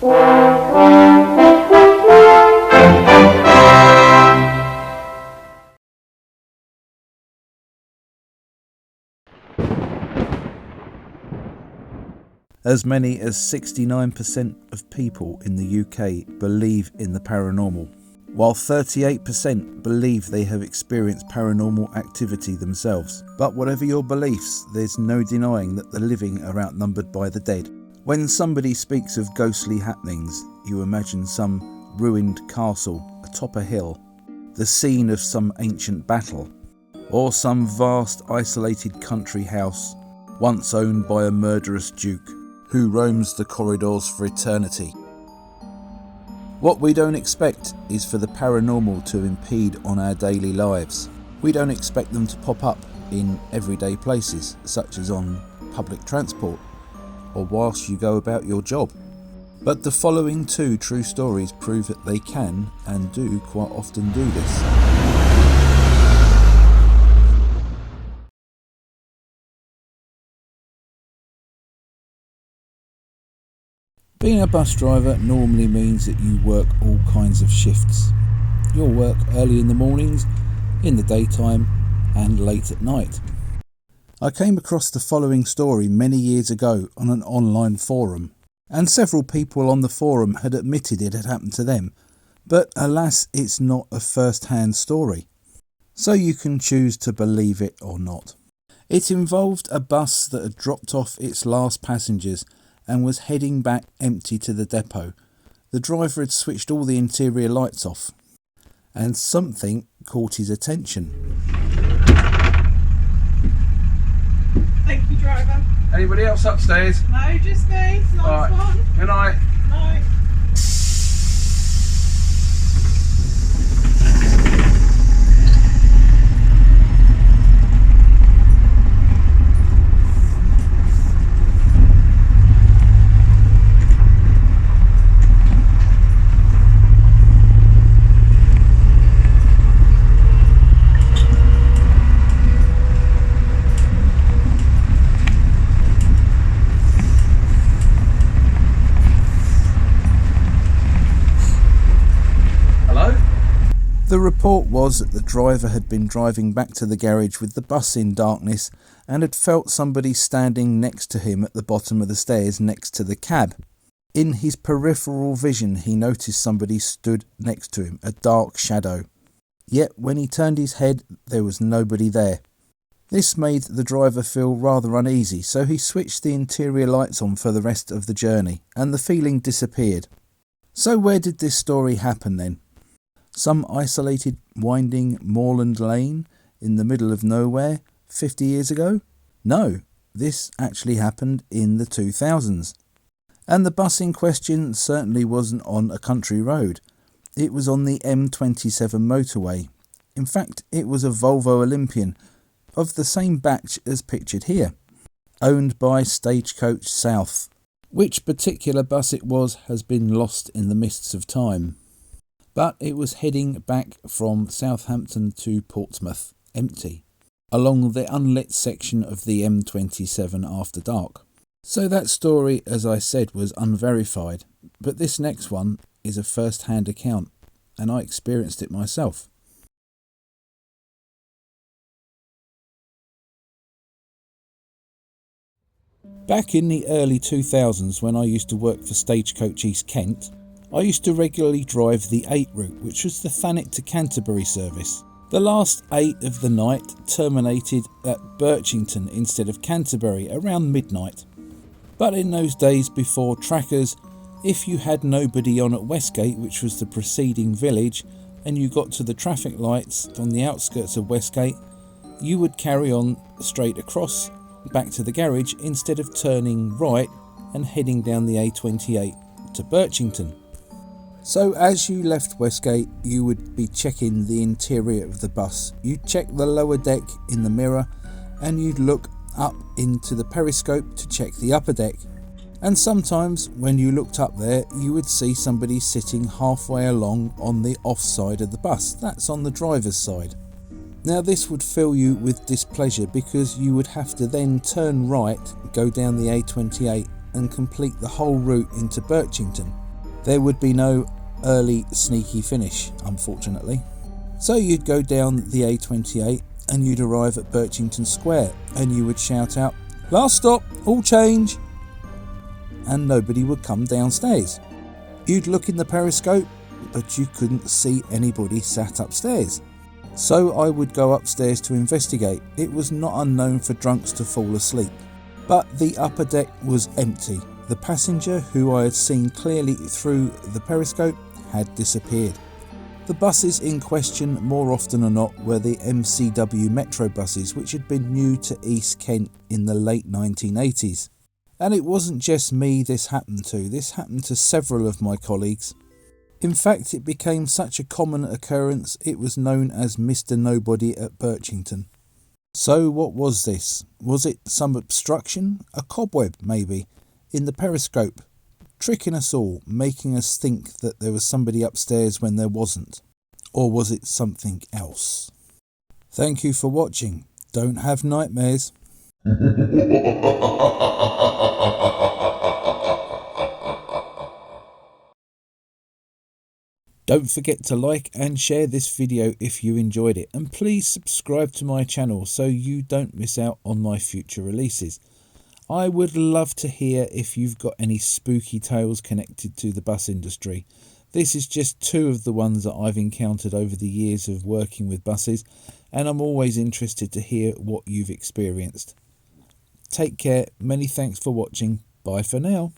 As many as 69% of people in the UK believe in the paranormal, while 38% believe they have experienced paranormal activity themselves. But whatever your beliefs, there's no denying that the living are outnumbered by the dead. When somebody speaks of ghostly happenings, you imagine some ruined castle atop a hill, the scene of some ancient battle, or some vast isolated country house once owned by a murderous duke who roams the corridors for eternity. What we don't expect is for the paranormal to impede on our daily lives. We don't expect them to pop up in everyday places, such as on public transport or whilst you go about your job. But the following two true stories prove that they can and do quite often do this. Being a bus driver normally means that you work all kinds of shifts. You'll work early in the mornings, in the daytime, and late at night. I came across the following story many years ago on an online forum, and several people on the forum had admitted it had happened to them, but alas, it's not a first-hand story, so you can choose to believe it or not. It involved a bus that had dropped off its last passengers and was heading back empty to the depot. The driver had switched all the interior lights off, and something caught his attention. Thank you, driver. Anybody else upstairs? No, just me. Nice one. Good night. Night. The report was that the driver had been driving back to the garage with the bus in darkness and had felt somebody standing next to him at the bottom of the stairs next to the cab. In his peripheral vision, he noticed somebody stood next to him, a dark shadow. Yet when he turned his head, there was nobody there. This made the driver feel rather uneasy, so he switched the interior lights on for the rest of the journey, and the feeling disappeared. So where did this story happen then? Some isolated winding moorland lane in the middle of nowhere 50 years ago? No, this actually happened in the 2000s. And the bus in question certainly wasn't on a country road. It was on the M27 motorway. In fact, it was a Volvo Olympian of the same batch as pictured here, owned by Stagecoach South. Which particular bus it was has been lost in the mists of time. But it was heading back from Southampton to Portsmouth, empty, along the unlit section of the M27 after dark. So that story, as I said, was unverified, but this next one is a first-hand account, and I experienced it myself. Back in the early 2000s, when I used to work for Stagecoach East Kent, I used to regularly drive the 8 route, which was the Thanet to Canterbury service. The last 8 of the night terminated at Birchington instead of Canterbury around midnight. But in those days before trackers, if you had nobody on at Westgate, which was the preceding village, and you got to the traffic lights on the outskirts of Westgate, you would carry on straight across back to the garage instead of turning right and heading down the A28 to Birchington. So as you left Westgate, you would be checking the interior of the bus. You'd check the lower deck in the mirror, and you'd look up into the periscope to check the upper deck. And sometimes when you looked up there, you would see somebody sitting halfway along on the off side of the bus. That's on the driver's side. Now this would fill you with displeasure, because you would have to then turn right, go down the A28 and complete the whole route into Birchington. There would be no early sneaky finish, unfortunately. So you'd go down the A28 and you'd arrive at Birchington Square and you would shout out, "Last stop, all change," and nobody would come downstairs. You'd look in the periscope, but you couldn't see anybody sat upstairs. So I would go upstairs to investigate. It was not unknown for drunks to fall asleep. But the upper deck was empty. The passenger, who I had seen clearly through the periscope, had disappeared. The buses in question, more often than not, were the MCW Metro buses, which had been new to East Kent in the late 1980s. And it wasn't just me this happened to several of my colleagues. In fact, it became such a common occurrence it was known as Mr. Nobody at Birchington. So what was this? Was it some obstruction? A cobweb, maybe, in the periscope, tricking us all, making us think that there was somebody upstairs when there wasn't? Or was it something else? Thank you for watching. Don't have nightmares. Don't forget to like and share this video if you enjoyed it, and please subscribe to my channel so you don't miss out on my future releases. I would love to hear if you've got any spooky tales connected to the bus industry. This is just two of the ones that I've encountered over the years of working with buses, and I'm always interested to hear what you've experienced. Take care, many thanks for watching, bye for now.